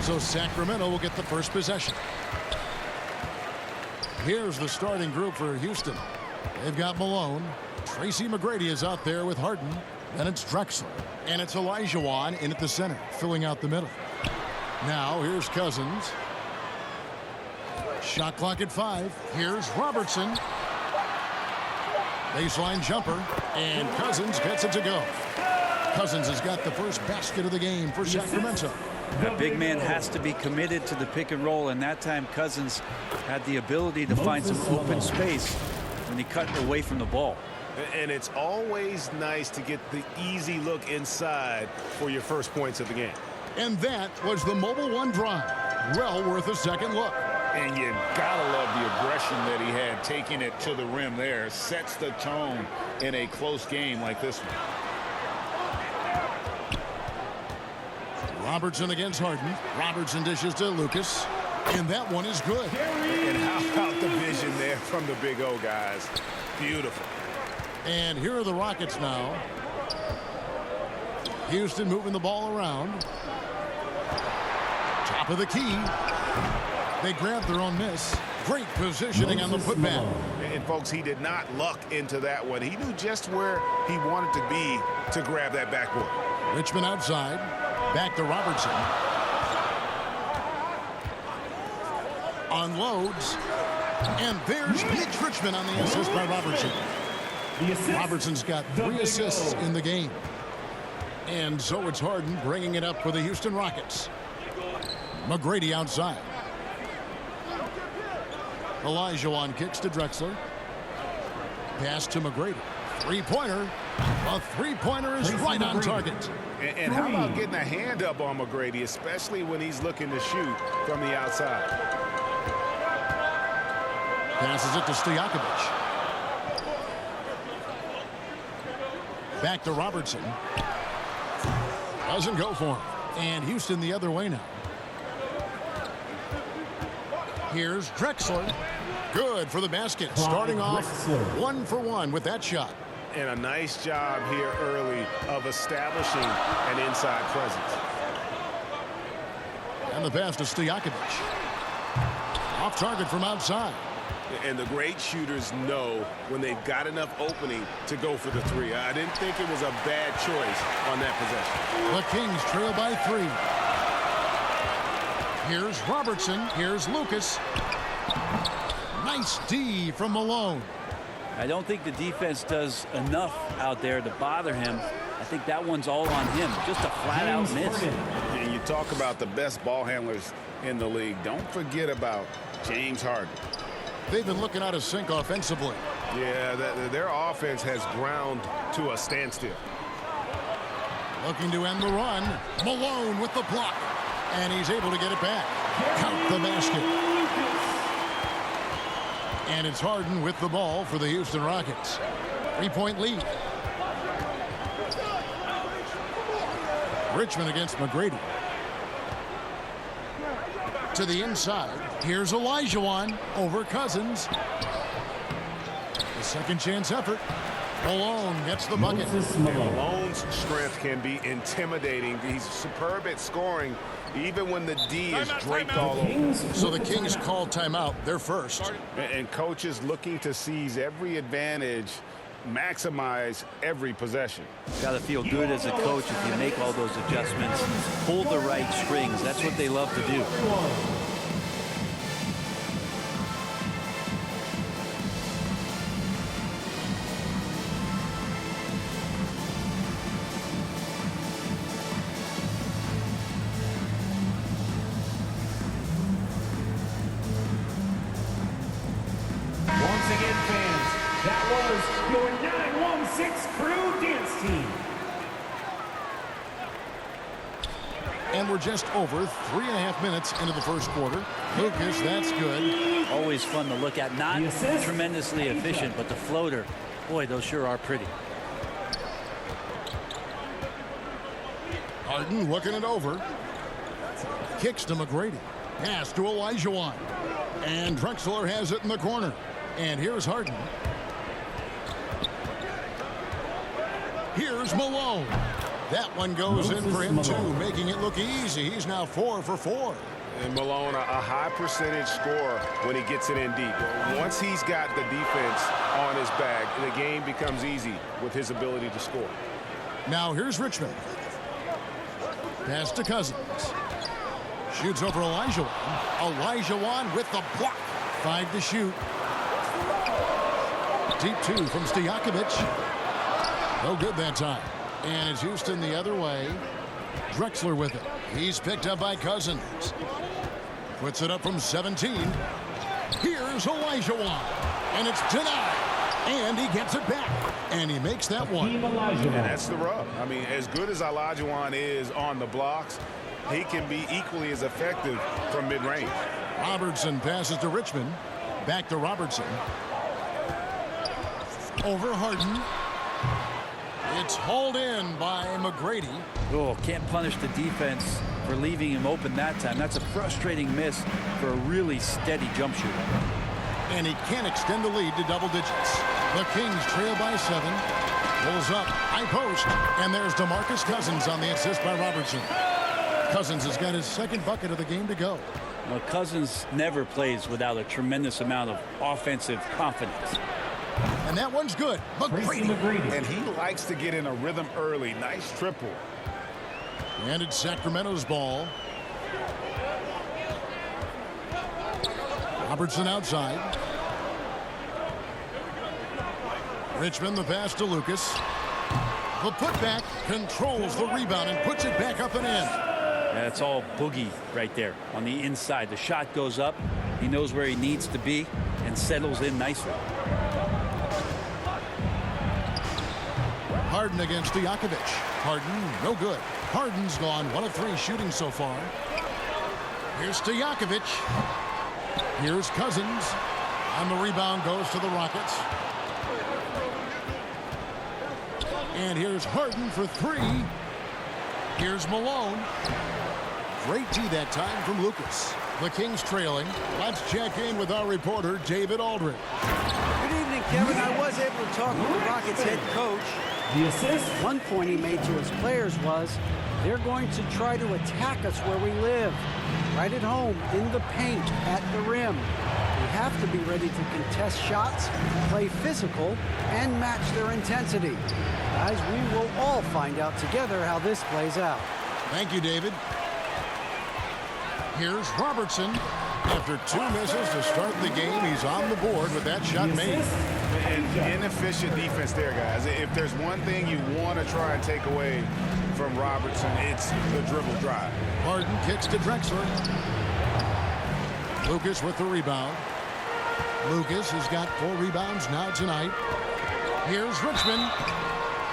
So Sacramento will get the first possession. Here's the starting group for Houston. They've got Malone. Tracy McGrady is out there with Harden. Then it's Drexler. And it's Olajuwon in at the center, filling out the middle. Now here's Cousins. Shot clock at 5. Here's Robertson. Baseline jumper. And Cousins gets it to go. Cousins has got the first basket of the game for Sacramento. That big man has to be committed to the pick and roll, and that time Cousins had the ability to find some open space when he cut away from the ball. And it's always nice to get the easy look inside for your first points of the game. And that was the Mobile One drive. Well worth a second look. And you gotta love the aggression that he had, taking it to the rim there. Sets the tone in a close game like this one. Robertson against Harden. Robertson dishes to Lucas. And that one is good. And how about the vision there from the Big O, guys? Beautiful. And here are the Rockets now. Houston moving the ball around. Top of the key. They grab their own miss. Great positioning on the putback. And folks, he did not luck into that one. He knew just where he wanted to be to grab that backboard. Richmond outside. Back to Robertson. Unloads. And there's Mitch Richmond on the assist by Robertson. Robertson's got 3 assists in the game. And so it's Harden bringing it up for the Houston Rockets. McGrady outside. Olajuwon kicks to Drexler. Pass to McGrady. Three-pointer. A three-pointer is right on target. And how about getting a hand up on McGrady, especially when he's looking to shoot from the outside. Passes it to Stojakovic. Back to Robertson. Doesn't go for him. And Houston the other way now. Here's Drexler. Good for the basket. Starting off 1 for 1 with that shot. And a nice job here early of establishing an inside presence. And the pass to Stojakovic. Off target from outside. And the great shooters know when they've got enough opening to go for the 3. I didn't think it was a bad choice on that possession. The Kings trail by 3. Here's Robertson. Here's Lucas. Nice D from Malone. I don't think the defense does enough out there to bother him. I think that one's all on him. Just a flat-out miss. And you talk about the best ball handlers in the league. Don't forget about James Harden. They've been looking out of sync offensively. Yeah, their offense has ground to a standstill. Looking to end the run. Malone with the block. And he's able to get it back. Count the basket. And it's Harden with the ball for the Houston Rockets. 3-point lead. Richmond against McGrady. To the inside. Here's Olajuwon over Cousins. The second chance effort. Malone gets the bucket. Malone's strength can be intimidating. He's superb at scoring, even when the D is draped all over. So the Kings call timeout. They're first. And coaches looking to seize every advantage, maximize every possession. Got to feel good as a coach if you make all those adjustments. Pull the right strings. That's what they love to do. And we're just over 3.5 minutes into the first quarter. Lucas, that's good. Always fun to look at. Not tremendously efficient, but the floater, boy, those sure are pretty. Harden looking it over. Kicks to McGrady. Pass to Olajuwon. And Drexler has it in the corner. And here's Harden. Here's Malone. That one goes in for him, too, making it look easy. He's now 4 for 4. And Malone, a high percentage scorer when he gets it in deep. Once he's got the defense on his back, the game becomes easy with his ability to score. Now here's Richmond. Pass to Cousins. Shoots over Elijah. Elijah with the block. 5 to shoot. Deep 2 from Stojakovic. No good that time. And it's Houston the other way. Drexler with it. He's picked up by Cousins. Puts it up from 17. Here's Elijah. And it's denied. And he gets it back. And he makes that one. And that's the rub. I mean, as good as Olajuwon is on the blocks, he can be equally as effective from mid-range. Robertson passes to Richmond. Back to Robertson. Over Harden. It's hauled in by McGrady. Oh, can't punish the defense for leaving him open that time. That's a frustrating miss for a really steady jump shooter. And he can't extend the lead to double digits. The Kings trail by 7. Pulls up, high post. And there's DeMarcus Cousins on the assist by Robertson. Cousins has got his second bucket of the game to go. Well, Cousins never plays without a tremendous amount of offensive confidence. And that one's good. McGrady. And he likes to get in a rhythm early. Nice triple. And it's Sacramento's ball. Robertson outside. Richmond the pass to Lucas. The putback controls the rebound and puts it back up and in. That's all Boogie right there on the inside. The shot goes up. He knows where he needs to be and settles in nicely. Harden against Stojakovic. Harden, no good. Harden's gone 1 of 3 shooting so far. Here's Stojakovic. Here's Cousins. And the rebound goes to the Rockets. And here's Harden for 3. Here's Malone. Great D that time from Lucas. The Kings trailing. Let's check in with our reporter, David Aldridge. Good evening, Kevin. I was able to talk with the Rockets head coach. The assist. One point he made to his players was, they're going to try to attack us where we live. Right at home, in the paint, at the rim. We have to be ready to contest shots, play physical, and match their intensity. Guys, we will all find out together how this plays out. Thank you, David. Here's Robertson. After 2 misses to start the game, he's on the board with that shot made. And inefficient defense there, guys. If there's one thing you want to try and take away from Robertson, it's the dribble drive. Harden kicks to Drexler. Lucas with the rebound. Lucas has got 4 rebounds now tonight. Here's Richmond.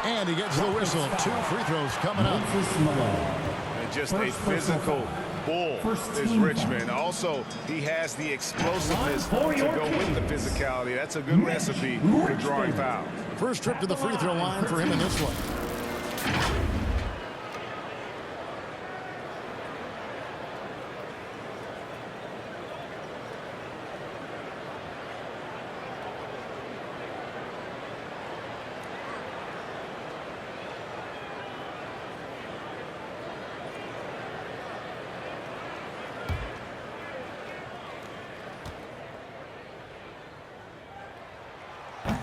And he gets the whistle. 2 free throws coming up. And just a physical bull is Richmond. Also, he has the explosiveness to go with the physicality. That's a good recipe for drawing fouls. First trip to the free throw line for him in this one.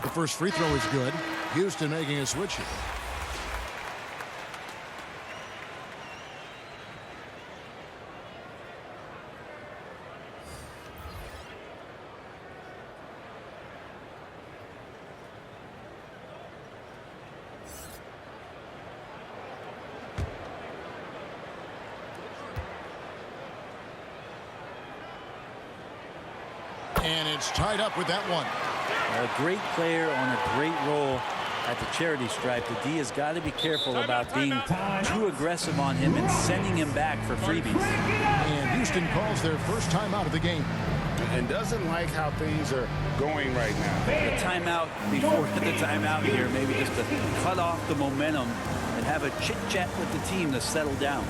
The first free throw is good. Houston making a switch here. And it's tied up with that one. A great player on a great role at the charity stripe. The D has got to be careful about being too aggressive on him and sending him back for freebies. And Houston calls their first timeout of the game. And doesn't like how things are going right now. The timeout before the timeout here, maybe just to cut off the momentum and have a chit-chat with the team to settle down.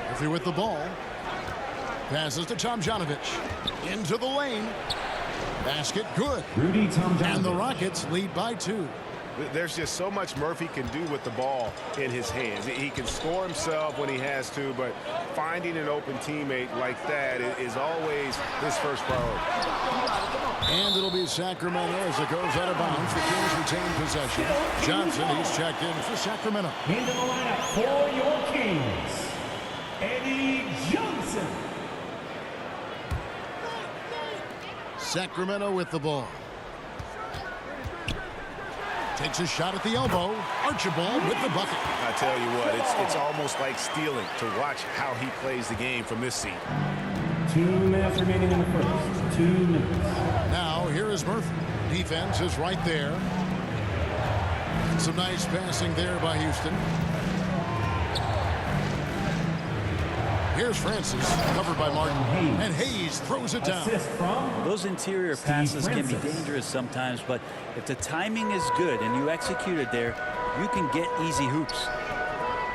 Murphy with the ball. Passes to Tomjanovich. Into the lane. Basket good. And the Rockets lead by 2. There's just so much Murphy can do with the ball in his hands. He can score himself when he has to, but finding an open teammate like that is always his first priority. And it'll be Sacramento as it goes out of bounds. The Kings retain possession. Johnson, he's checked in for Sacramento. Into the lineup for your Kings, Eddie Johnson. Sacramento with the ball. Takes a shot at the elbow. Archibald with the bucket. I tell you what, it's almost like stealing to watch how he plays the game from this seat. 2 minutes remaining in the first. 2 minutes. Now, here is Murphy. Defense is right there. Some nice passing there by Houston. Here's Francis, covered by Martin. And Hayes throws it down. Those interior passes can be dangerous sometimes, but if the timing is good and you execute it there, you can get easy hoops.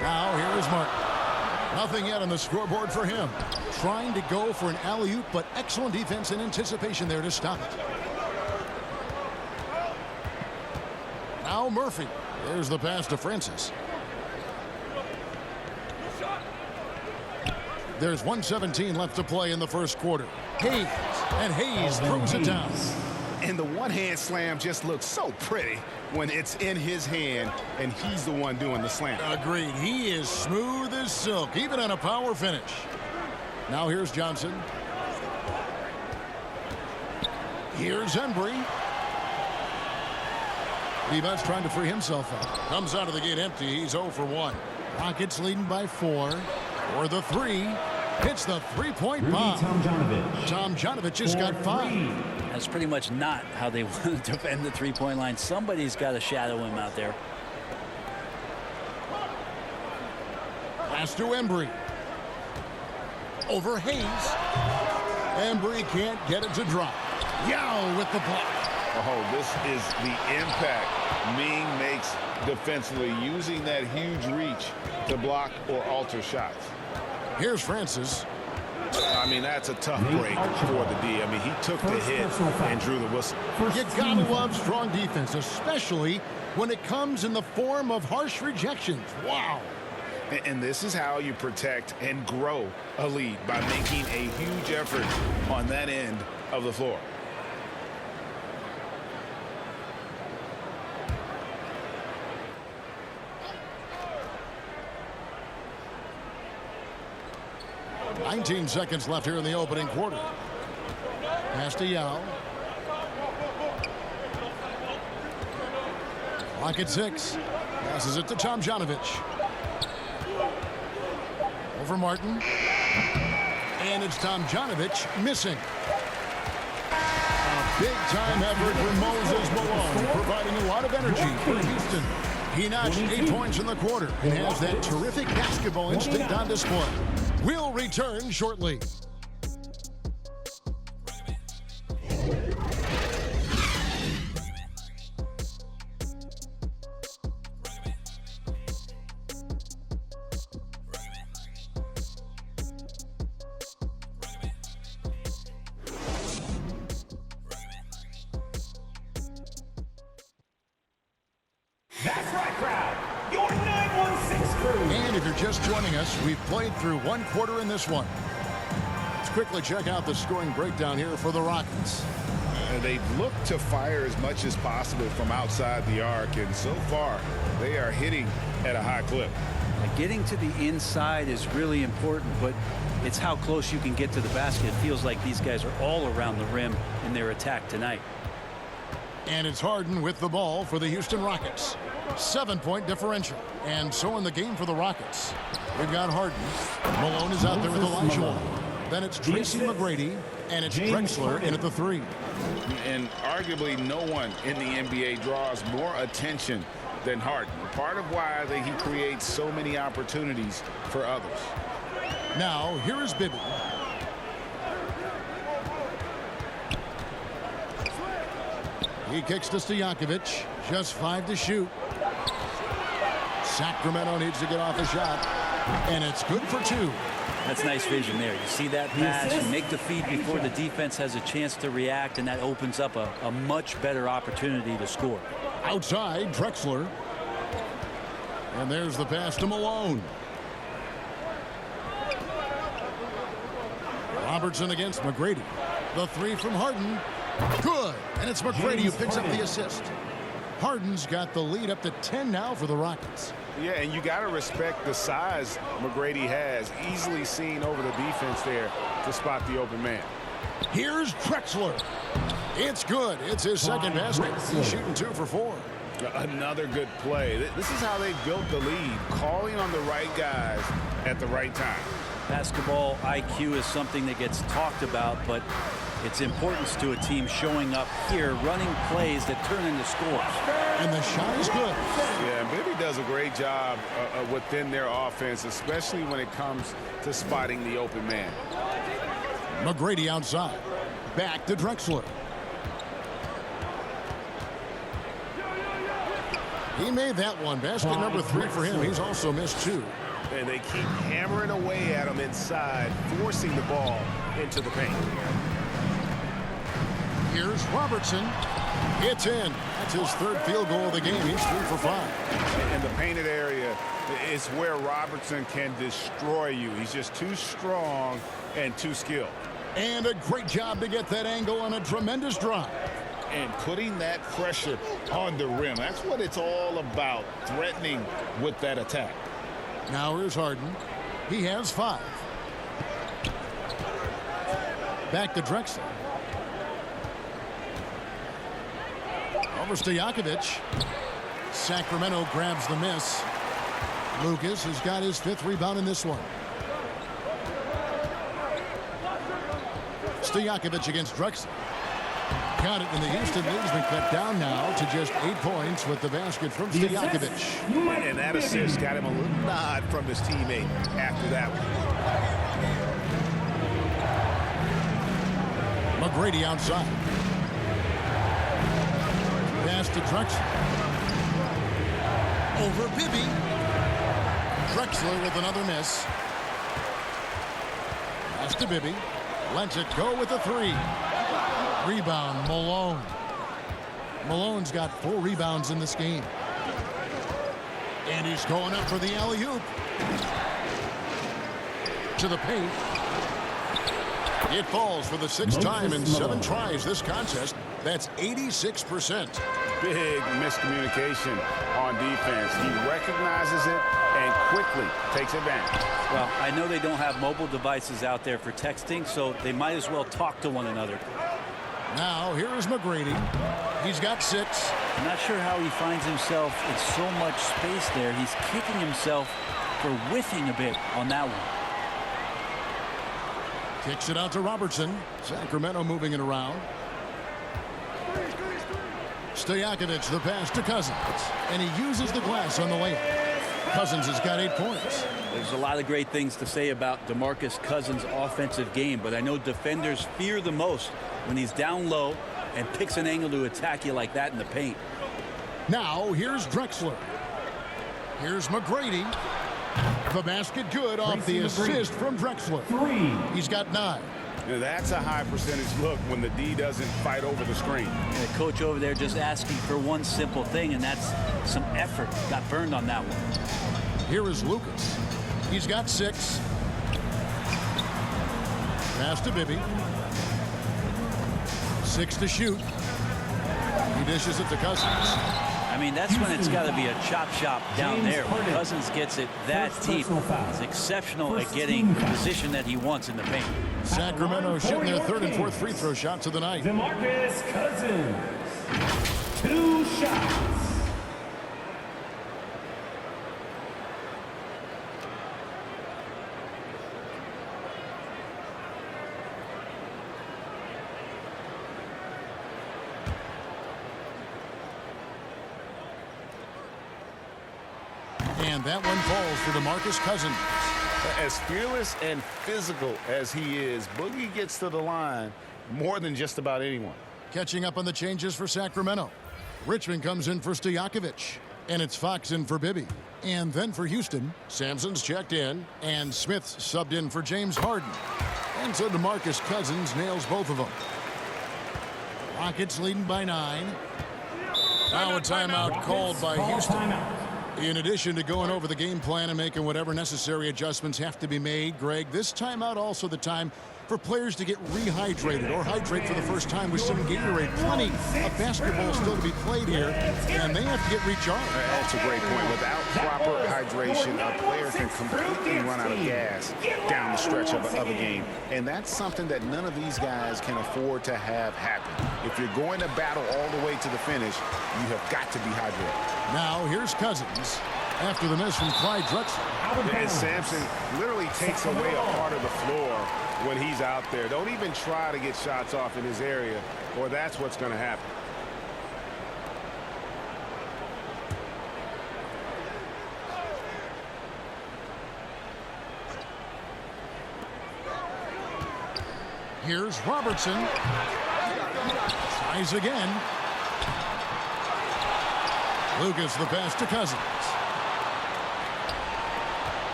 Now, here is Martin. Nothing yet on the scoreboard for him. Trying to go for an alley-oop, but excellent defense and anticipation there to stop it. Now Murphy. There's the pass to Francis. There's 1:17 left to play in the first quarter. Hayes, and Hayes throws it down. And the one-hand slam just looks so pretty when it's in his hand and he's the one doing the slam. Agreed. He is smooth as silk, even on a power finish. Now here's Johnson. Here's Embry. Levi's trying to free himself up. Comes out of the gate empty. He's 0 for 1. Rockets leading by 4. For the 3. Hits the three-point bomb. Tomjanovich just got 5. That's pretty much not how they want to defend the three-point line. Somebody's got to shadow him out there. Pass to Embry. Over Hayes. Embry can't get it to drop. Yao with the block. Oh, this is the impact Ming makes defensively, using that huge reach to block or alter shots. Here's Francis. I mean, that's a tough break for the D. I mean, he took the hit and drew the whistle. You gotta love strong defense, especially when it comes in the form of harsh rejections. Wow. And this is how you protect and grow a lead, by making a huge effort on that end of the floor. $19 seconds left here in the opening quarter. Pass to Yao. Clock at 6. Passes it to Tomjanovich. Over Martin. And it's Tomjanovich missing. A big-time effort from Moses Malone, providing a lot of energy for Houston. He notched 8 points in the quarter and has that terrific basketball instinct on display. We'll return shortly. That's right, crowd. Your 916 crew. And if you're just joining us, we've played through one quarter in this one. Let's quickly check out the scoring breakdown here for the Rockets. And they look to fire as much as possible from outside the arc, and so far they are hitting at a high clip. Getting to the inside is really important, but it's how close you can get to the basket. It feels like these guys are all around the rim in their attack tonight. And it's Harden with the ball for the Houston Rockets. 7-point differential. And so in the game for the Rockets, we've got Harden. Malone is out there with Elijah. Then it's Tracy McGrady, and it's Drexler in at the 3. And arguably no one in the NBA draws more attention than Harden. Part of why he creates so many opportunities for others. Now, here is Bibby. He kicks to Stojakovic. Just 5 to shoot. Sacramento needs to get off a shot, and it's good for 2. That's nice vision there. You see that pass, you make the feed before the defense has a chance to react, and that opens up a much better opportunity to score. Outside, Drexler. And there's the pass to Malone. Robertson against McGrady. The 3 from Harden. Good. And it's McGrady who picks up the assist. Harden's got the lead up to 10 now for the Rockets. Yeah, and you got to respect the size McGrady has. Easily seen over the defense there to spot the open man. Here's Drexler. It's good. It's his second basket. He's shooting 2 for 4. Another good play. This is how they built the lead, calling on the right guys at the right time. Basketball IQ is something that gets talked about, but its importance to a team showing up here, running plays that turn into scores. And the shot is good. Yeah, Bibby does a great job within their offense, especially when it comes to spotting the open man. McGrady outside. Back to Drexler. He made that one. Basket number 3 for him. He's also missed 2. And they keep hammering away at him inside, forcing the ball into the paint. Here's Robertson. It's in. That's his 3rd field goal of the game. He's 3 for 5. And the painted area is where Robertson can destroy you. He's just too strong and too skilled. And a great job to get that angle on a tremendous drive. And putting that pressure on the rim. That's what it's all about, threatening with that attack. Now here's Harden. He has 5. Back to Drexler. Over Stojakovic. Sacramento grabs the miss. Lucas has got his 5th rebound in this one. Stojakovic against Drexler. Got it, and the Houston lead's been cut down now to just 8 points with the basket from Stojakovic. And that assist got him a little nod from his teammate after that one. McGrady outside. Pass to Drexler. Over Bibby. Drexler with another miss. Pass to Bibby. Lets it go with a 3. Rebound, Malone. Malone's got 4 rebounds in this game. And he's going up for the alley-oop. To the paint. It falls for the 6th time in 7 tries this contest. That's 86%. Big miscommunication on defense. He recognizes it and quickly takes advantage. Well, I know they don't have mobile devices out there for texting, so they might as well talk to one another. Now, here is McGrady. He's got 6. I'm not sure how he finds himself in so much space there. He's kicking himself for whiffing a bit on that one. Kicks it out to Robertson. Sacramento moving it around. Stojakovic, the pass to Cousins. And he uses the glass on the layup. Cousins has got 8 points. There's a lot of great things to say about DeMarcus Cousins' offensive game, but I know defenders fear the most when he's down low and picks an angle to attack you like that in the paint. Now, here's Drexler. Here's McGrady. The basket good off the assist from Drexler. 3. He's got 9. Now, that's a high percentage look when the D doesn't fight over the screen. And the coach over there just asking for one simple thing, and that's some effort. Got burned on that one. Here is Lucas. He's got 6. Pass to Bibby. 6 to shoot. He dishes it to Cousins. I mean, that's when it's got to be a chop shop down there. When Cousins gets it that deep, he's exceptional at getting the position that he wants in the paint. Sacramento shooting their 3rd and 4th free throw shots of the night. DeMarcus Cousins. 2 shots. And that one falls for DeMarcus Cousins. As fearless and physical as he is, Boogie gets to the line more than just about anyone. Catching up on the changes for Sacramento. Richmond comes in for Stojakovic. And it's Fox in for Bibby. And then for Houston, Sampson's checked in, and Smith's subbed in for James Harden. And so DeMarcus Cousins nails both of them. Rockets leading by 9. Now a timeout called by Houston. In addition to going over the game plan and making whatever necessary adjustments have to be made, Greg, this timeout also the time for players to get rehydrated or hydrate for the first time with some Gatorade. Plenty of basketball still to be played here, and they have to get recharged. That's a great point. Without proper hydration, a player can completely run out of gas down the stretch of a game. And that's something that none of these guys can afford to have happen. If you're going to battle all the way to the finish, you have got to be hydrated. Now here's Cousins after the miss from Clyde Drexler. And Sampson literally takes away a part of the floor when he's out there. Don't even try to get shots off in his area, or that's what's going to happen. Here's Robertson. Tries again. Lucas the pass to Cousins.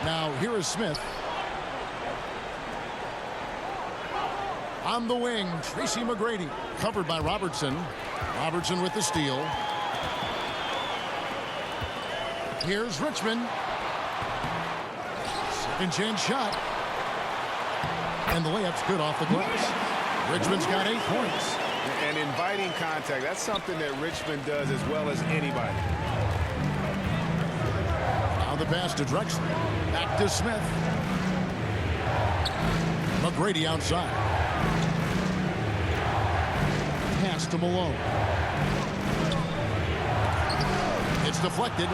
Now here is Smith. On the wing, Tracy McGrady. Covered by Robertson. Robertson with the steal. Here's Richmond. Second chance shot. And the layup's good off the glass. Richmond's got 8 points. And inviting contact, that's something that Richmond does as well as anybody. Now the pass to Drexler. Back to Smith. McGrady outside. Pass to Malone. It's deflected.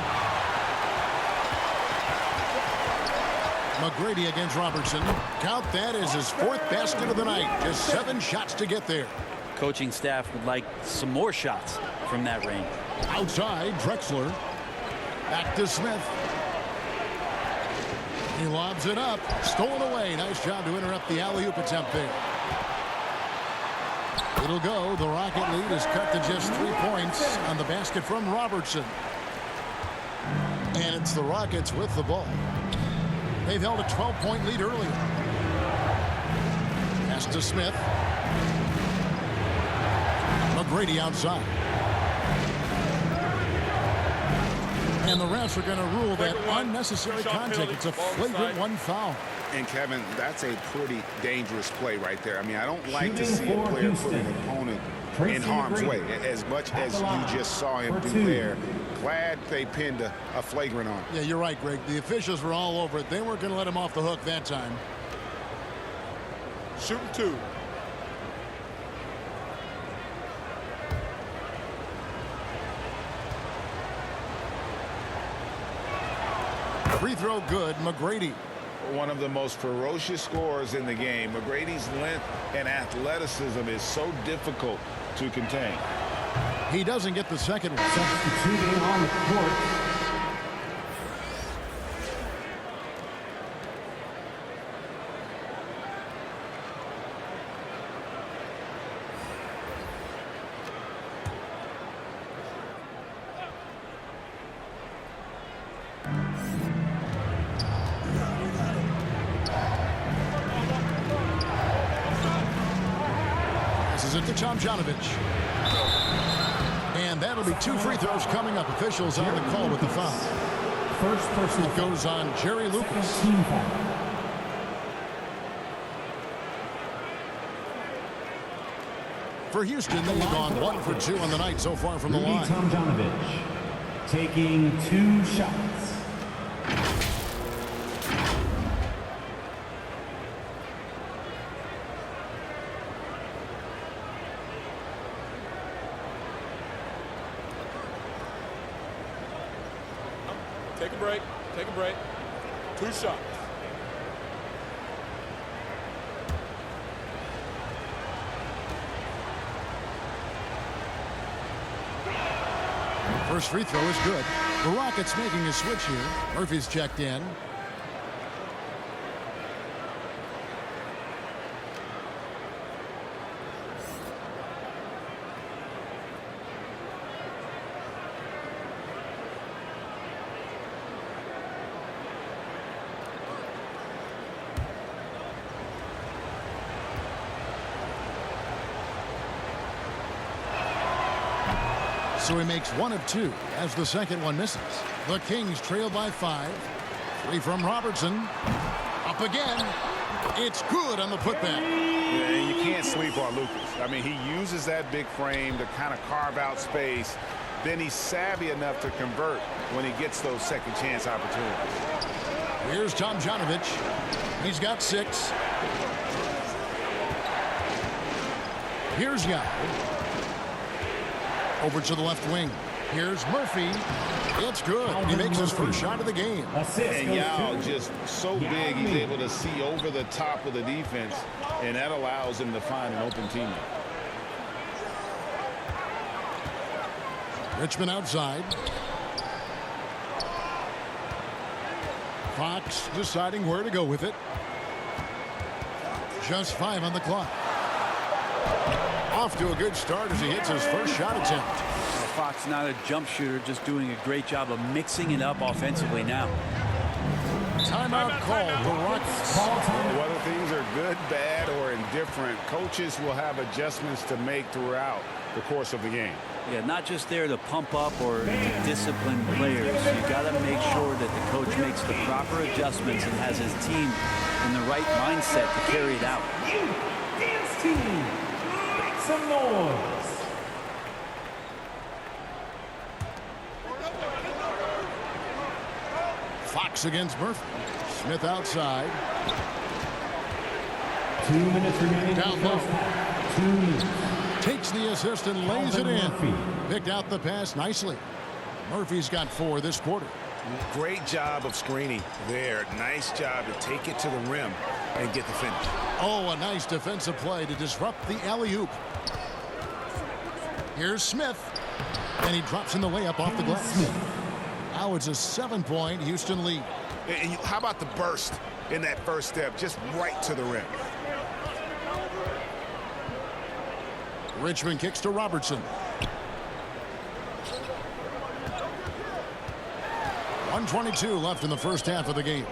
McGrady against Robertson. Count that as his 4th basket of the night. Just 7 shots to get there. Coaching staff would like some more shots from that range. Outside, Drexler. Back to Smith. He lobs it up. Stolen away. Nice job to interrupt the alley-oop attempt there. It'll go. The Rocket lead is cut to just 3 points on the basket from Robertson. And it's the Rockets with the ball. They've held a 12-point lead earlier. Pass to Smith. McGrady outside. And the refs are going to rule that unnecessary contact. It's a flagrant 1 foul. And Kevin, that's a pretty dangerous play right there. I mean, I don't like to see a player put an opponent in harm's way as much as you just saw him do there. Glad they pinned a flagrant on. Yeah, you're right, Greg. The officials were all over it. They weren't going to let him off the hook that time. Shooting 2. Free throw good. McGrady. One of the most ferocious scorers in the game. McGrady's length and athleticism is so difficult to contain. He doesn't get the second one. Substituting on the court. Tomjanovich. And that'll be 2 free throws coming up. Officials on the call with the foul. First personal It goes on Jerry Lucas. team foul. For Houston, they've gone 1 for 2 on the night so far from the line. Tomjanovich taking 2 shots. Take a break. Take a break. 2 shots. First free throw is good. The Rockets making a switch here. Murphy's checked in. So he makes 1 of 2 as the second one misses. The Kings trail by 5. 3 from Robertson. Up again. It's good on the putback. Yeah, and you can't sleep on Lucas. I mean, he uses that big frame to kind of carve out space. Then he's savvy enough to convert when he gets those second chance opportunities. Here's Tomjanovich. He's got 6. Here's Yao. Over to the left wing. Here's Murphy. It's good. He makes his first shot of the game. And Yao just so big, he's able to see over the top of the defense, and that allows him to find an open teammate. Richmond outside. Fox deciding where to go with it. Just 5 on the clock. Off to a good start as he hits his first shot attempt. Fox not a jump shooter, just doing a great job of mixing it up offensively now. Timeout called the Rockets. Whether things are good, bad, or indifferent, coaches will have adjustments to make throughout the course of the game. Yeah, not just there to pump up or to discipline players. You got to make sure that the coach makes the proper adjustments and has his team in the right mindset to carry it out. You dance team, make some noise. Fox against Murphy. Smith outside. 2 minutes remaining. Down low. 2 minutes. Takes the assist and lays it in. Picked out the pass nicely. Murphy's got 4 this quarter. Great job of screening there. Nice job to take it to the rim and get the finish. Oh, a nice defensive play to disrupt the alley-oop. Here's Smith. And he drops in the layup off the glass. Now it's a 7-point Houston lead. And how about the burst in that first step, just right to the rim? Richmond kicks to Robertson. 1:22 left in the first half of the game.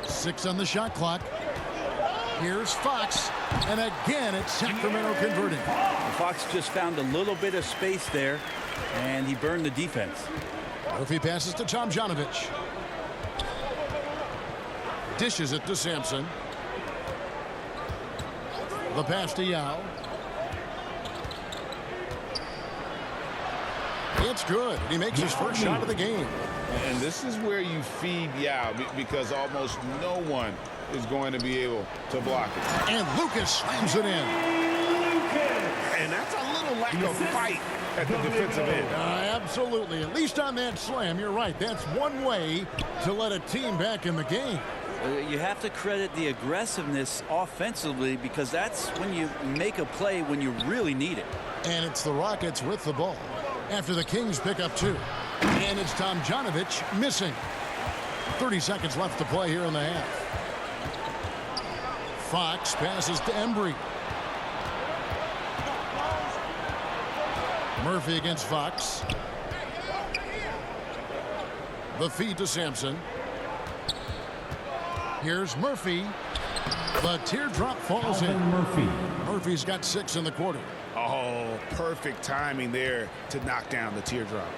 6 on the shot clock. Here's Fox. And again, it's Sacramento converting. Fox just found a little bit of space there, and he burned the defense. Murphy passes to Tomjanovich. Dishes it to Sampson. The pass to Yao. It's good. He makes his first shot of the game. And this is where you feed Yao, because almost no one is going to be able to block it. And Lucas slams it in. And that's a little lack of fight at the defensive end. Absolutely. At least on that slam, you're right. That's one way to let a team back in the game. You have to credit the aggressiveness offensively, because that's when you make a play when you really need it. And it's the Rockets with the ball after the Kings pick up 2. And it's Tomjanovich missing. 30 seconds left to play here in the half. Fox passes to Embry. Murphy against Fox. The feed to Sampson. Here's Murphy. The teardrop falls in. Murphy's got 6 in the quarter. Oh, perfect timing there to knock down the teardrop.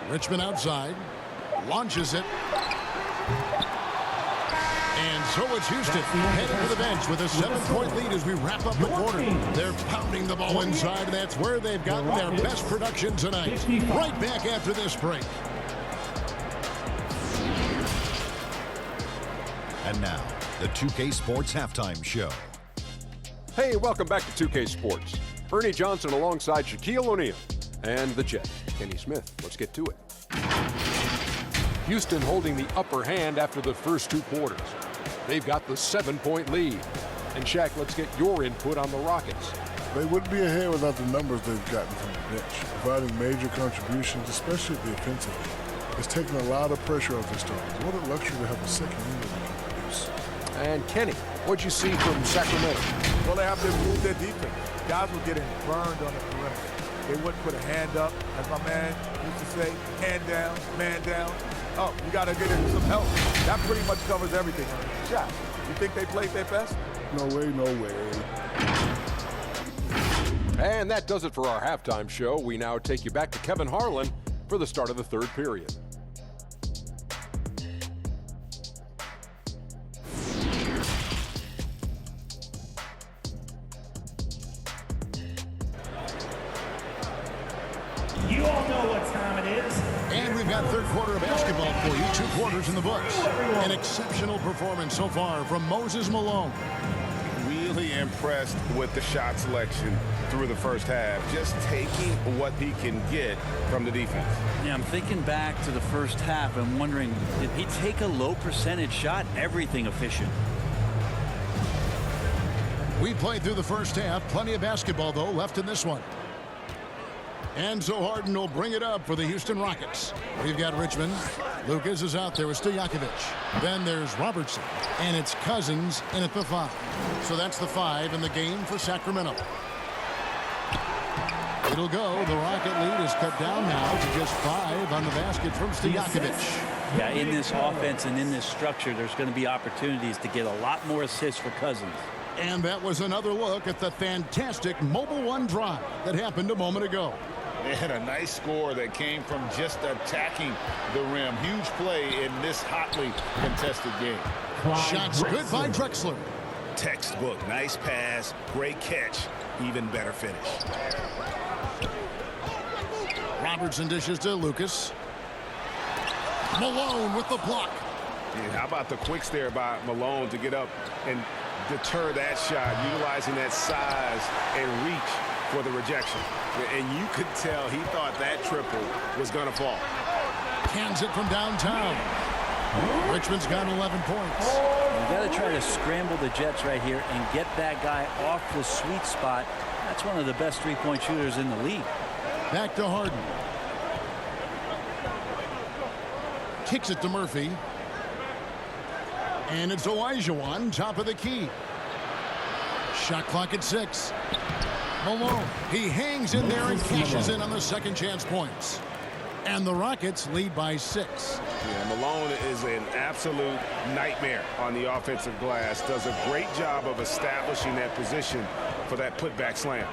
Richmond outside. Launches it. And so it's Houston heading to the bench with a 7-point lead as we wrap up the quarter. They're pounding the ball inside, and that's where they've gotten their best production tonight. Right back after this break. And now, the 2K Sports Halftime Show. Hey, welcome back to 2K Sports. Ernie Johnson alongside Shaquille O'Neal and the Jet, Kenny Smith. Let's get to it. Houston holding the upper hand after the first 2 quarters. They've got the 7-point lead. And Shaq, let's get your input on the Rockets. They wouldn't be ahead without the numbers they've gotten from the bench, providing major contributions, especially defensively. It's taken a lot of pressure off their starters. What a luxury to have a second unit that can produce. And Kenny, what'd you see from Sacramento? Well, they have to improve their defense. Guys were getting burned on the perimeter. They wouldn't put a hand up, as my man used to say, hand down, man down. Oh, you got to get in some help. That pretty much covers everything. Shaq, you think they played their best? No way, no way. And that does it for our halftime show. We now take you back to Kevin Harlan for the start of the third period. You all know what time it is. And we've got third quarter of basketball for you. 2 quarters in the books. An exceptional performance so far from Moses Malone. Really impressed with the shot selection through the first half. Just taking what he can get from the defense. Yeah, I'm thinking back to the first half and wondering, did he take a low percentage shot? Everything efficient. We played through the first half. Plenty of basketball, though, left in this one. And so Harden will bring it up for the Houston Rockets. We've got Richmond. Lucas is out there with Stojakovic. Then there's Robertson. And it's Cousins in at the 5. So that's the 5 in the game for Sacramento. It'll go. The Rocket lead is cut down now to just 5 on the basket from Stojakovic. Yeah, in this offense and in this structure, there's going to be opportunities to get a lot more assists for Cousins. And that was another look at the fantastic Mobile One drive that happened a moment ago. They had a nice score that came from just attacking the rim. Huge play in this hotly contested game. Shots good by Drexler. Textbook. Nice pass. Great catch. Even better finish. Robertson dishes to Lucas. Malone with the block. And how about the quicks there by Malone to get up and deter that shot, utilizing that size and reach for the rejection. And you could tell he thought that triple was going to fall. Cans it from downtown. Richmond's got 11 points. You got to try to scramble the Jets right here and get that guy off the sweet spot. That's one of the best three-point shooters in the league. Back to Harden. Kicks it to Murphy. And it's Olajuwon, top of the key. Shot clock at 6. Malone, he hangs in there and cashes in on the second chance points. And the Rockets lead by 6. Yeah, Malone is an absolute nightmare on the offensive glass. Does a great job of establishing that position for that putback slam.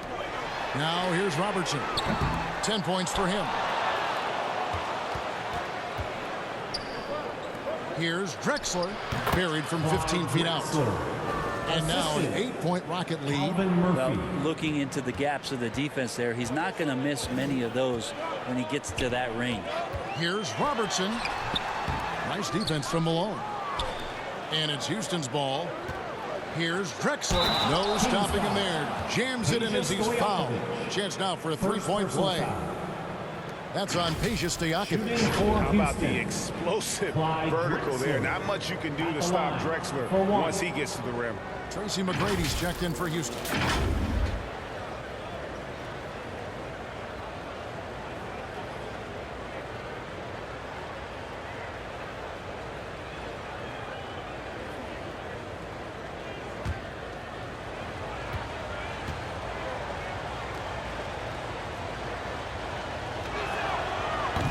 Now here's Robertson. 10 points for him. Here's Drexler, buried from 15 feet out. And now an 8-point Rocket lead. Well, looking into the gaps of the defense there, he's not going to miss many of those when he gets to that range. Here's Robertson. Nice defense from Malone. And it's Houston's ball. Here's Drexler. No stopping him there. Jams it in as he's fouled. Chance now for a 3-point play. That's on Peja Stojakovic. How about the explosive vertical there? Not much you can do to stop Drexler once he gets to the rim. Tracy McGrady's checked in for Houston.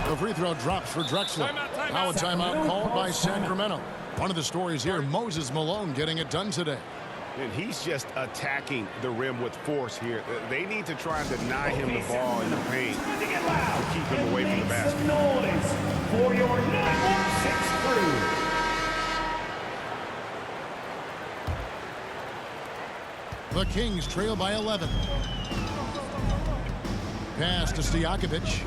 The free throw drops for Drexler. Now a timeout called by Sacramento. One of the stories here, Moses Malone getting it done today. And he's just attacking the rim with force here. They need to try and deny him the ball in the paint to keep him away from the basket. Noise for your 916 crew. The Kings trail by 11. Pass to Stojakovic.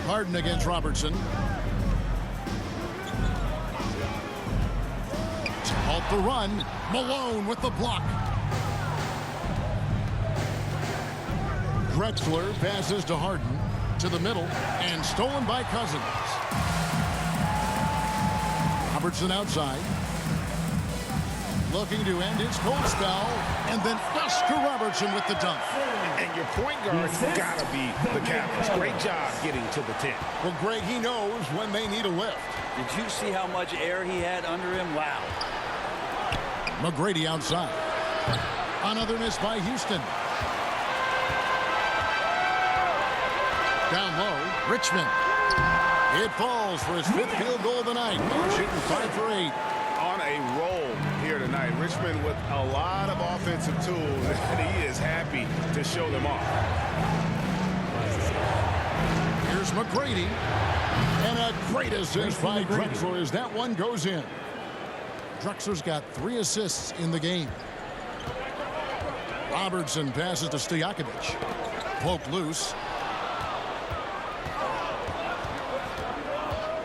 Harden against Robertson. To halt the run, Malone with the block. Drexler passes to Harden to the middle and stolen by Cousins. Robertson outside. Looking to end his cold spell, and then Oscar Robertson with the dunk. And your point guard's got to be the Capitals. Great job getting to the 10. Well, Greg, he knows when they need a lift. Did you see how much air he had under him? Wow. McGrady outside. Another miss by Houston. Down low, Richmond. It falls for his 5th field goal of the night. Shooting 5 for 8. On a roll here tonight. tonight. Richmond with a lot of offensive tools, and he is happy to show them off. Here's McGrady. And a great assist by Drexler as that one goes in. Drexler's got 3 assists in the game. Robertson passes to Stojakovic. Poked loose.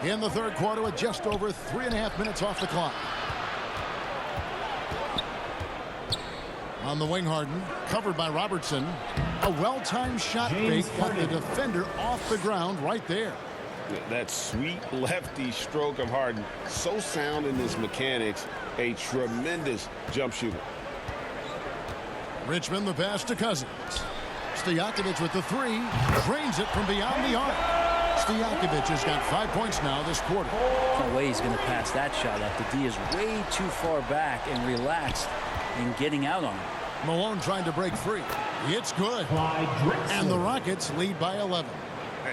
In the third quarter with just over 3.5 minutes off the clock. On the wing, Harden, covered by Robertson. A well-timed shot fake got the defender off the ground right there. That sweet lefty stroke of Harden, so sound in his mechanics, a tremendous jump shooter. Richmond, the pass to Cousins. Stojakovic with the 3, drains it from beyond the arc. Stojakovic has got 5 points now this quarter. No way he's going to pass that shot up. The D is way too far back and relaxed in getting out on it. Malone trying to break free. It's good. And the Rockets lead by 11.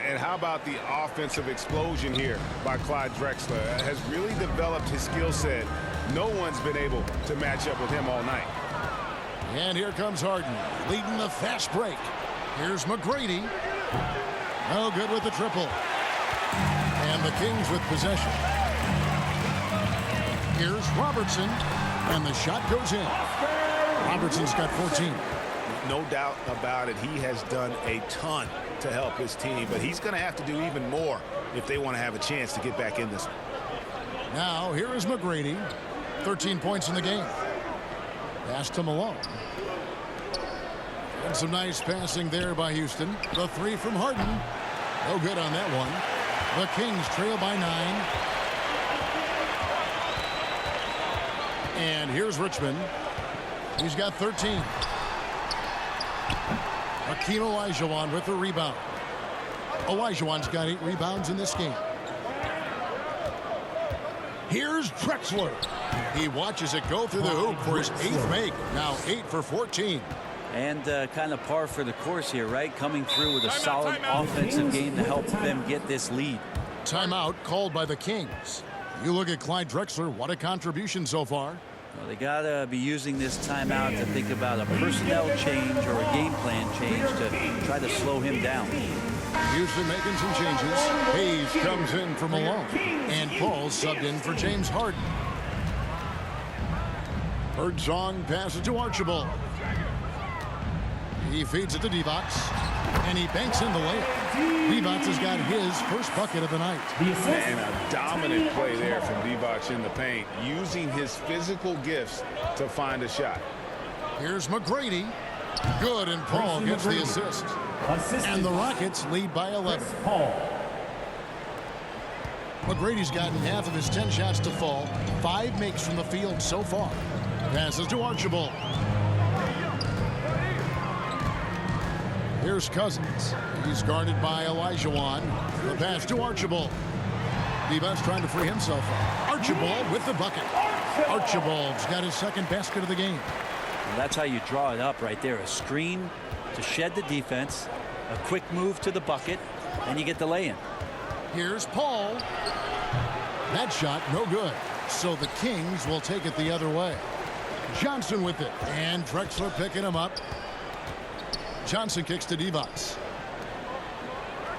And how about the offensive explosion here by Clyde Drexler? Has really developed his skill set. No one's been able to match up with him all night. And here comes Harden, leading the fast break. Here's McGrady. No good with the triple. And the Kings with possession. Here's Robertson. And the shot goes in. Robertson's got 14. No doubt about it. He has done a ton to help his team, but he's going to have to do even more if they want to have a chance to get back in this one. Now, here is McGrady. 13 points in the game. Pass to Malone. And some nice passing there by Houston. The 3 from Harden. No good on that one. The Kings trail by 9. And here's Richmond. He's got 13. Hakeem Olajuwon with the rebound. Olajuwon's got 8 rebounds in this game. Here's Drexler. He watches it go through the hoop for his 8th make. Now 8 for 14. And kind of par for the course here, right? Coming through with a solid offensive game to help them get this lead. Timeout called by the Kings. You look at Clyde Drexler. What a contribution so far. Well, they got to be using this timeout to think about a personnel change or a game plan change to try to slow him down. Houston making some changes. Hayes comes in for Malone. And Paul subbed in for James Harden. Birdsong passes to Archibald. He feeds it to Divac. And he banks in the layup. Divac has got his first bucket of the night. And a dominant play there from Divac in the paint, using his physical gifts to find a shot. Here's McGrady. Good, and Paul gets the assist. And the Rockets lead by 11. McGrady's gotten half of his 10 shots to fall. 5 makes from the field so far. Passes to Archibald. Here's Cousins. He's guarded by Olajuwon. The pass to Archibald. Divac's trying to free himself up. Archibald with the bucket. Archibald's got his 2nd basket of the game. And that's how you draw it up right there. A screen to shed the defense, a quick move to the bucket, and you get the lay-in. Here's Paul. That shot no good. So the Kings will take it the other way. Johnson with it. And Drexler picking him up. Johnson kicks to Divac.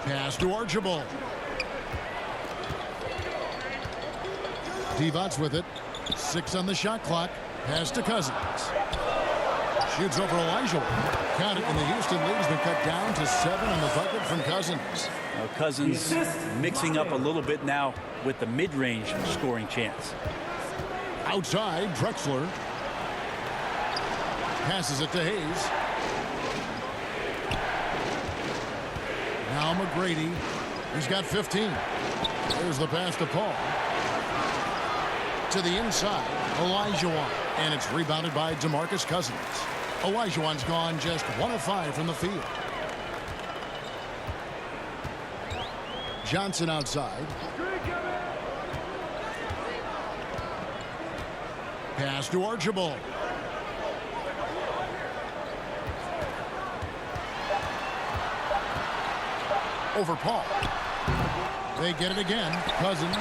Pass to Archibald. Divac with it. 6 on the shot clock. Pass to Cousins. Shoots over Olajuwon. Count it, and the Houston lead's been cut down to 7 on the bucket from Cousins. Now Cousins mixing up a little bit now with the mid-range scoring chance. Outside, Drexler. Passes it to Hayes. Now McGrady. He's got 15. There's the pass to Paul. To the inside, Olajuwon. And it's rebounded by DeMarcus Cousins. Olajuwon's gone just 1 of 5 from the field. Johnson outside. Pass to Archibald. Over Paul. They get it again. Cousins.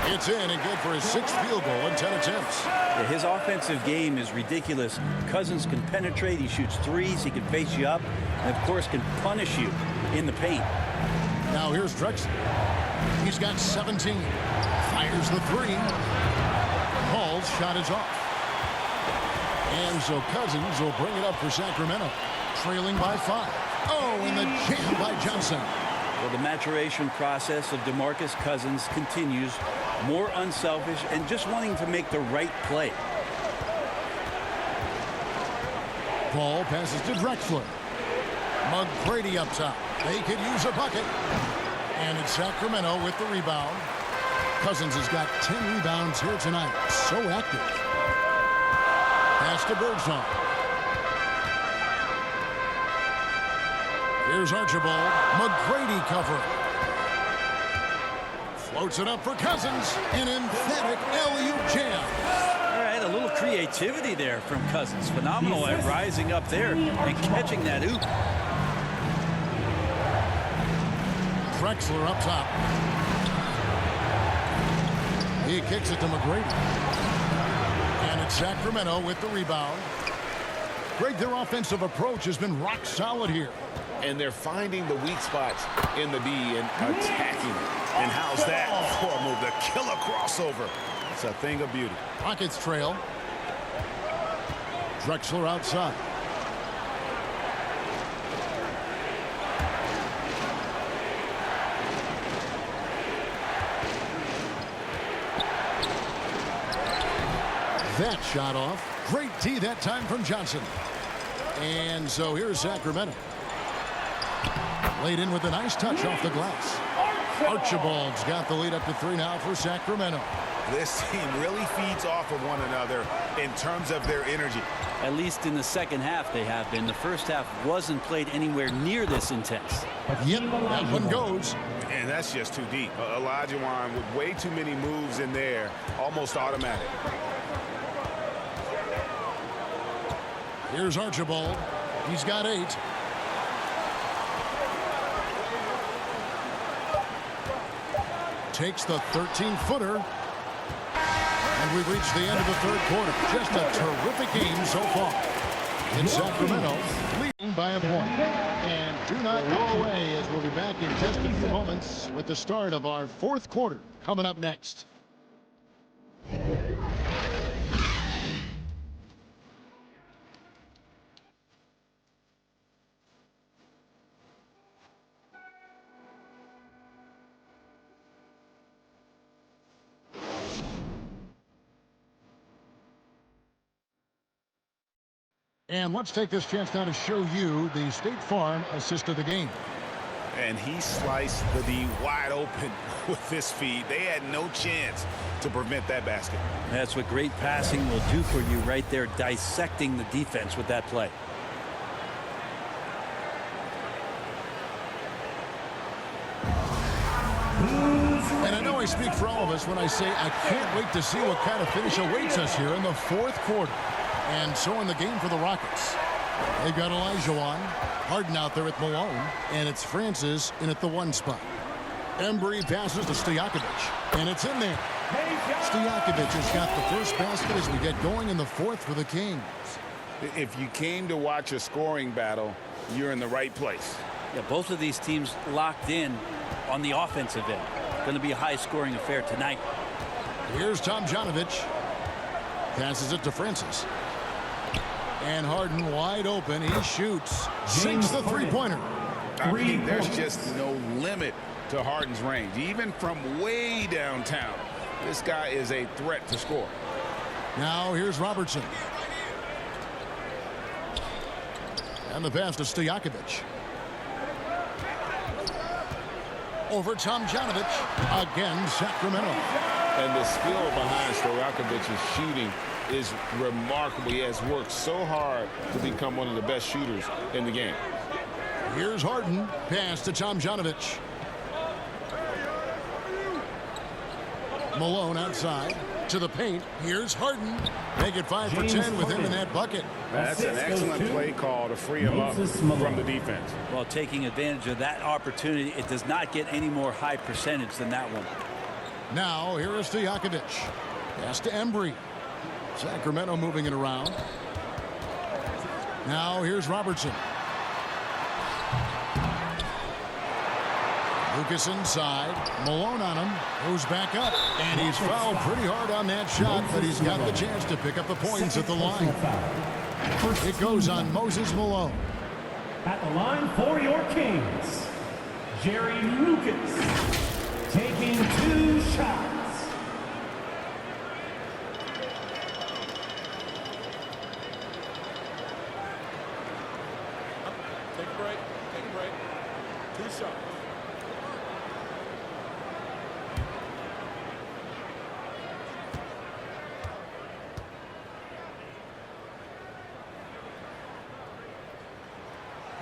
It's in and good for his 6th field goal in 10 attempts. Yeah, his offensive game is ridiculous. Cousins can penetrate. He shoots threes. He can face you up. And, of course, can punish you in the paint. Now here's Drexler. He's got 17. Fires the 3. Paul's shot is off. And so Cousins will bring it up for Sacramento. Trailing by 5. Oh, and the jam by Johnson. Well, the maturation process of DeMarcus Cousins continues. More unselfish and just wanting to make the right play. Ball passes to Drexler. McGrady up top. They could use a bucket. And it's Sacramento with the rebound. Cousins has got 10 rebounds here tonight. So active. Pass to Birdsong. Here's Archibald. McGrady covering. Floats it up for Cousins. An emphatic alley-oop jam. All right, a little creativity there from Cousins. Phenomenal at rising up there and catching that oop. Drexler up top. He kicks it to McGrady. And it's Sacramento with the rebound. Greg, their offensive approach has been rock solid here. And they're finding the weak spots in the D and attacking it. And how's that for a move? The killer crossover. It's a thing of beauty. Rockets trail. Drexler outside. That shot off. Great tee that time from Johnson. And so here's Sacramento. Laid in with a nice touch off the glass. Archibald's got the lead up to 3 now for Sacramento. This team really feeds off of one another in terms of their energy. At least in the second half they have been. The first half wasn't played anywhere near this intense. Yep, that one goes. And that's just too deep. Olajuwon with way too many moves in there. Almost automatic. Here's Archibald. He's got 8. Takes the 13-footer. And we've reached the end of the 3rd quarter. Just a terrific game so far. In Sacramento, leading by a point. And do not go away as we'll be back in just a few moments with the start of our 4th quarter coming up next. And let's take this chance now to show you the State Farm assist of the game. And he sliced the D wide open with this feed. They had no chance to prevent that basket. That's what great passing will do for you right there, dissecting the defense with that play. And I know I speak for all of us when I say I can't wait to see what kind of finish awaits us here in the 4th quarter. And so in the game for the Rockets, they've got Olajuwon, Harden out there at Malone, and it's Francis in at the 1 spot. Embry passes to Stojakovic, and it's in there. Stojakovic has got the first basket as we get going in the 4th for the Kings. If you came to watch a scoring battle, you're in the right place. Yeah, both of these teams locked in on the offensive end. Going to be a high-scoring affair tonight. Here's Tomjanovich. Passes it to Francis. And Harden wide open. He shoots. Sinks the 3-pointer. I mean, there's just no limit to Harden's range. Even from way downtown, this guy is a threat to score. Now here's Robertson. And the pass to Stojakovic. Over Tomjanovich. Again, Sacramento. And the skill behind Stojakovic's shooting is remarkable. He has worked so hard to become one of the best shooters in the game. Here's Harden. Pass to Tomjanovich. Malone outside. To the paint. Here's Harden. Make it 5 for 10 with him in that bucket. That's an excellent play call to free him up from the defense. Well, taking advantage of that opportunity, it does not get any more high percentage than that one. Now, here is Stojakovic. Pass to Embry. Sacramento moving it around. Now, here's Robertson. Lucas inside. Malone on him. Goes back up. And he's fouled pretty hard on that shot, but he's got the chance to pick up the points at the line. It goes on Moses Malone. At the line for your Kings, Jerry Lucas, taking 2 shots. Take a break. Take a break. 2 shots.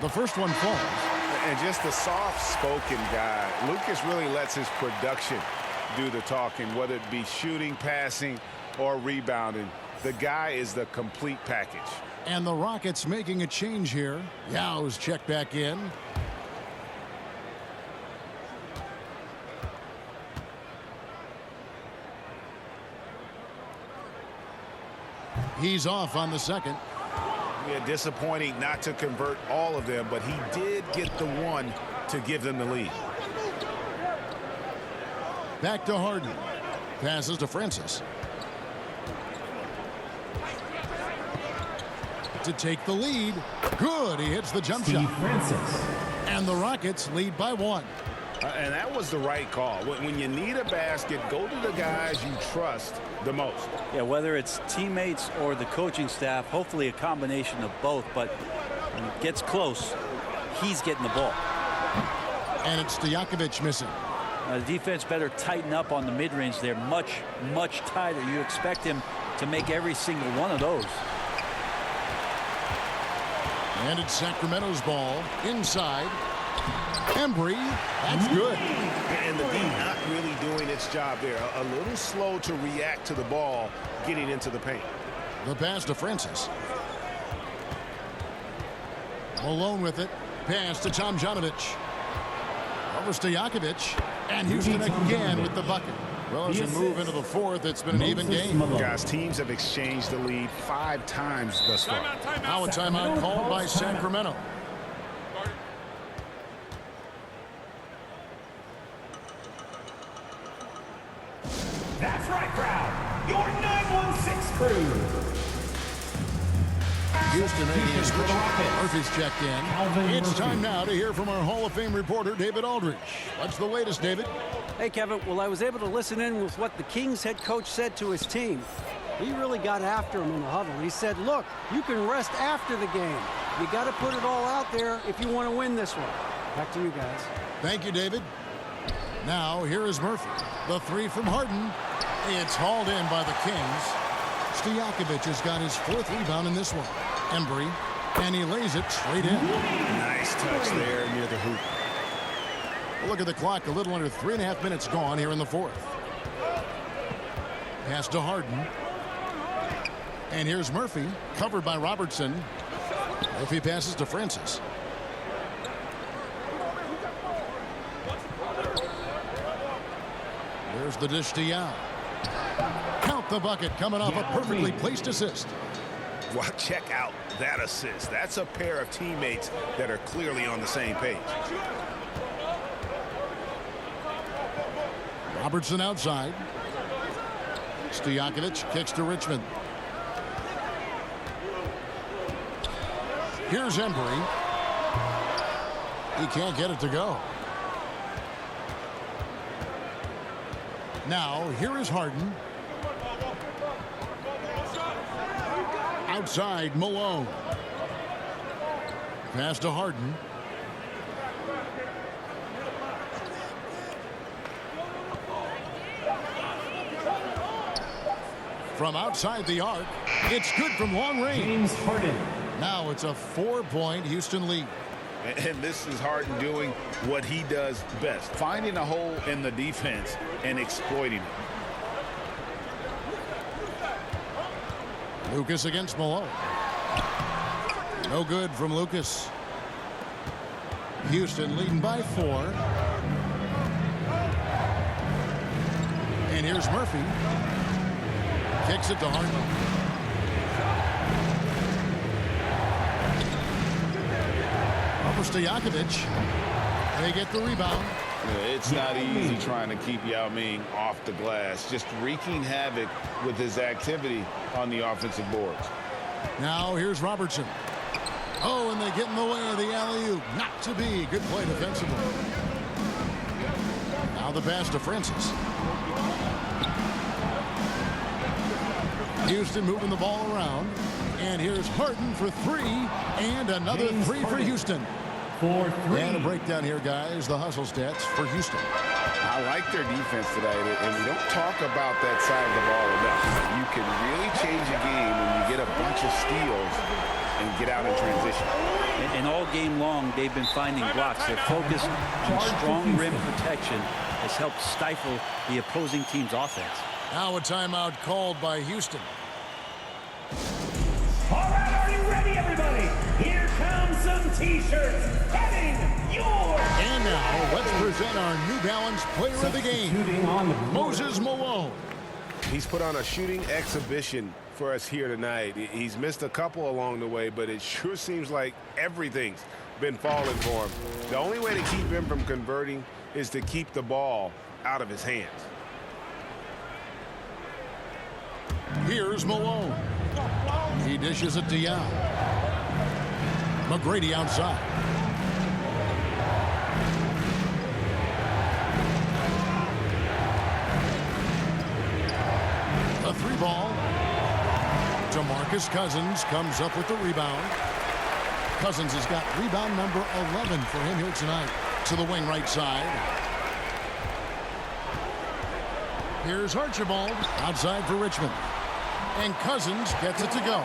The first one falls. And just a soft-spoken guy. Lucas really lets his production do the talking, whether it be shooting, passing, or rebounding. The guy is the complete package. And the Rockets making a change here. Yao's checked back in. He's off on the second. Yeah, disappointing not to convert all of them, but he did get the one to give them the lead. Back to Harden. Passes to Francis. To take the lead. Good. He hits the jump shot. Francis. And the Rockets lead by 1. And that was the right call. When you need a basket, go to the guys you trust the most. Yeah, whether it's teammates or the coaching staff, hopefully a combination of both, but when it gets close, he's getting the ball. And it's Stojakovic missing. The defense better tighten up on the mid-range. They're much, much tighter. You expect him to make every single one of those. And it's Sacramento's ball inside. Embry, that's good. And the D not really doing its job there. A little slow to react to the ball getting into the paint. The pass to Francis. Malone with it. Pass to Tomjanovic. Over Stojakovic. And Houston again with the bucket. Well, as we move into the fourth, it's been an even game. Guys, teams have exchanged the lead 5 times thus far. Now a timeout called by Sacramento. That's right, crowd. Your 916 crew. Houston making his switch. Murphy's checked in. It's time now to hear from our Hall of Fame reporter, David Aldridge. What's the latest, David? Hey, Kevin. Well, I was able to listen in with what the Kings head coach said to his team. He really got after him in the huddle. He said, look, you can rest after the game. You got to put it all out there if you want to win this one. Back to you guys. Thank you, David. Now, here is Murphy. The 3 from Harden. It's hauled in by the Kings. Stojakovic has got his 4th rebound in this one. Embry, and he lays it straight in. Nice touch there near the hoop. Look at the clock, a little under 3.5 minutes gone here in the 4th. Pass to Harden. And here's Murphy, covered by Robertson. Murphy passes to Francis. There's the dish to Yao. Count the bucket, coming off a perfectly placed assist. Well, check out that assist. That's a pair of teammates that are clearly on the same page. Robertson outside. Stojakovic kicks to Richmond. Here's Embry. He can't get it to go. Now, here is Harden. Outside, Malone. Pass to Harden. From outside the arc, it's good from long range. James Harden. Now it's a 4-point Houston lead. And this is Harden doing what he does best, finding a hole in the defense and exploiting it. Lucas against Malone. No good from Lucas. Houston leading by 4. And here's Murphy. Kicks it to Harden. Over Stojakovic. They get the rebound. It's not easy trying to keep Yao Ming off the glass. Just wreaking havoc with his activity on the offensive boards. Now here's Robertson. Oh, and they get in the way of the alley-oop. Not to be. Good play defensively. Now the pass to Francis. Houston moving the ball around. And here's Harden for 3. And another 3 for Houston. And a breakdown here, guys. The hustle stats for Houston. I like their defense today, and we don't talk about that side of the ball enough. You can really change a game when you get a bunch of steals and get out in transition. And all game long, they've been finding blocks. Their focus on strong rim protection has helped stifle the opposing team's offense. Now a timeout called by Houston. All right, are you ready, everybody? Here comes some T-shirts. Heading yours. And now let's present our New Balance player of the game, Moses Malone. He's put on a shooting exhibition for us here tonight. He's missed a couple along the way, but it sure seems like everything's been falling for him. The only way to keep him from converting is to keep the ball out of his hands. Here's Malone. He dishes it to Yao. McGrady outside. A 3-ball. DeMarcus Cousins comes up with the rebound. Cousins has got rebound number 11 for him here tonight. To the wing right side. Here's Archibald outside for Richmond. And Cousins gets it to go.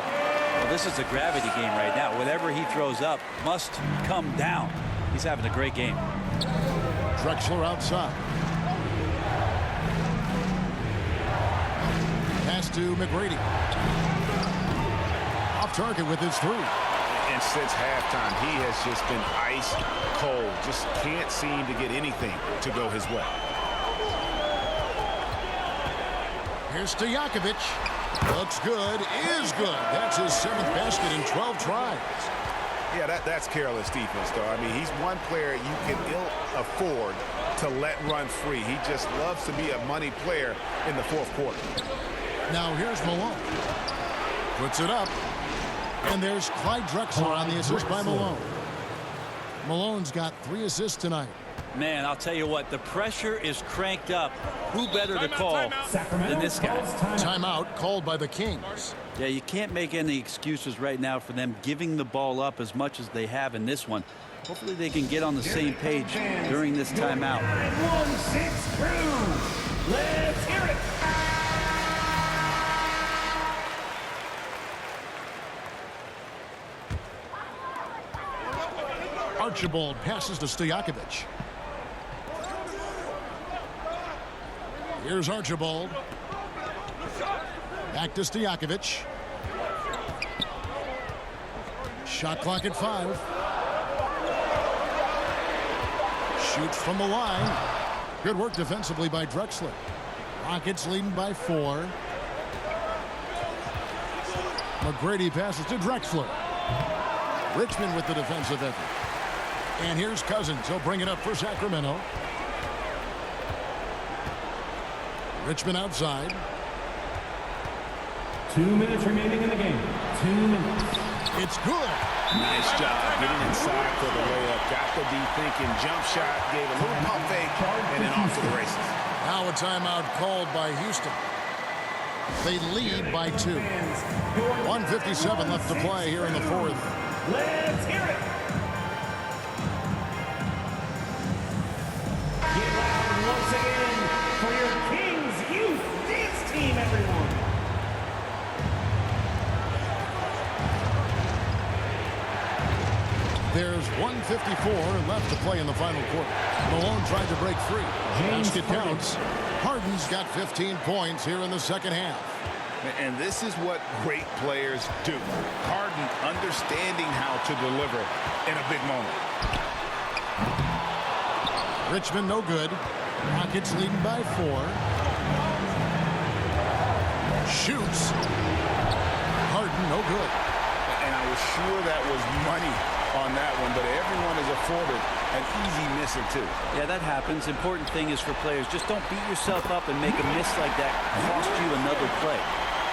Well, this is a gravity game right now. Whatever he throws up must come down. He's having a great game. Drexler outside. Pass to McGrady. Off target with his 3. And since halftime, he has just been ice cold. Just can't seem to get anything to go his way. Here's Stojakovic. Looks good, is good. That's his 7th basket in 12 tries. Yeah, that's careless defense, though. I mean, he's one player you can ill afford to let run free. He just loves to be a money player in the 4th quarter. Now here's Malone. Puts it up. And there's Clyde Drexler on the assist by Malone. Malone's got 3 assists tonight. Man, I'll tell you what, the pressure is cranked up. Who better to call than this guy? Timeout called by the Kings. Yeah, you can't make any excuses right now for them giving the ball up as much as they have in this one. Hopefully they can get on the same page during this timeout. 9-1-6 crew. Let's hear it. Archibald passes to Stojakovic. Here's Archibald. Back to Stojakovic. Shot clock at 5. Shoots from the line. Good work defensively by Drexler. Rockets leading by 4. McGrady passes to Drexler. Richmond with the defensive effort. And here's Cousins. He'll bring it up for Sacramento. Richmond outside. 2 minutes remaining in the game. 2 minutes. It's good. Nice job getting inside for the layup. Got the deep thinking jump shot, gave a little pump fake, and then off to the races. Now a timeout called by Houston. They lead by 2. 1:57 left to play here in the 4th. Let's hear it. Get loud once again for your Kings Youth Dance Team, everyone. There's 1:54 left to play in the final quarter. Malone tried to break free. Basket counts. Harden's got 15 points here in the second half. And this is what great players do. Harden understanding how to deliver in a big moment. Richmond no good. Rockets leading by 4. Shoots. Harden no good. And I was sure that was money on that one, but everyone is afforded an easy miss or two. Yeah, that happens. Important thing is for players, just don't beat yourself up and make a miss like that cost you another play.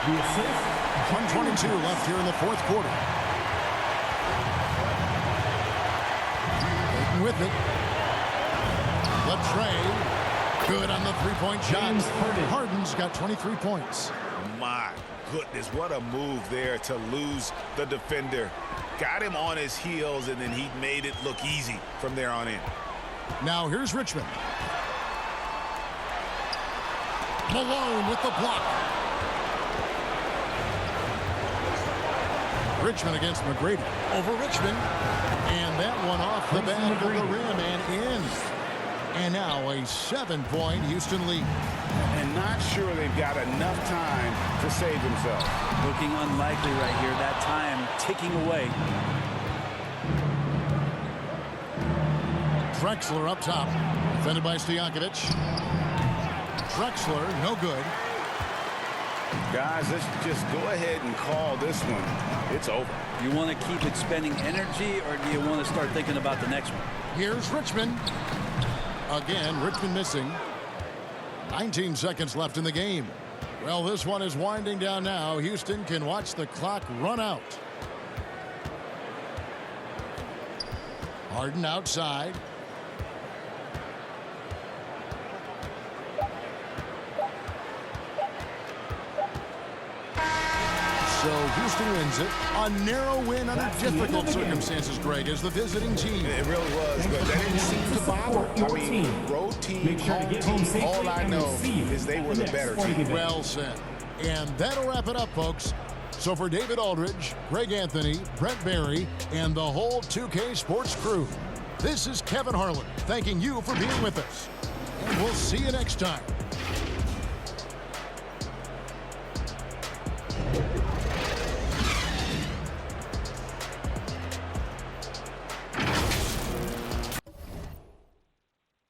1:22 left here in the fourth quarter. Taking with it. The tray. Good on the three-point shot. Harden's got 23 points. My goodness, what a move there to lose the defender. Got him on his heels, and then he made it look easy from there on in. Now here's Richmond. Malone with the block. Richmond against McGrady. Over Richmond. And that one off the back of the rim and in. And now a 7-point Houston lead. And not sure they've got enough time to save themselves. Looking unlikely right here. That time ticking away. Drexler up top. Defended by Stojakovic. Drexler, no good. Guys, let's just go ahead and call this one. It's over. You want to keep expending energy, or do you want to start thinking about the next one? Here's Richmond. Again, Richmond missing. 19 seconds left in the game. Well, this one is winding down now. Houston can watch the clock run out. Harden outside. So Houston wins it. A narrow win under difficult circumstances, Greg, as the visiting team. It really was, but that didn't seem to bother. I mean, road team, home team, all I know is they were the better team. Well said. And that'll wrap it up, folks. So for David Aldridge, Greg Anthony, Brent Barry, and the whole 2K Sports crew, this is Kevin Harlan thanking you for being with us. And we'll see you next time.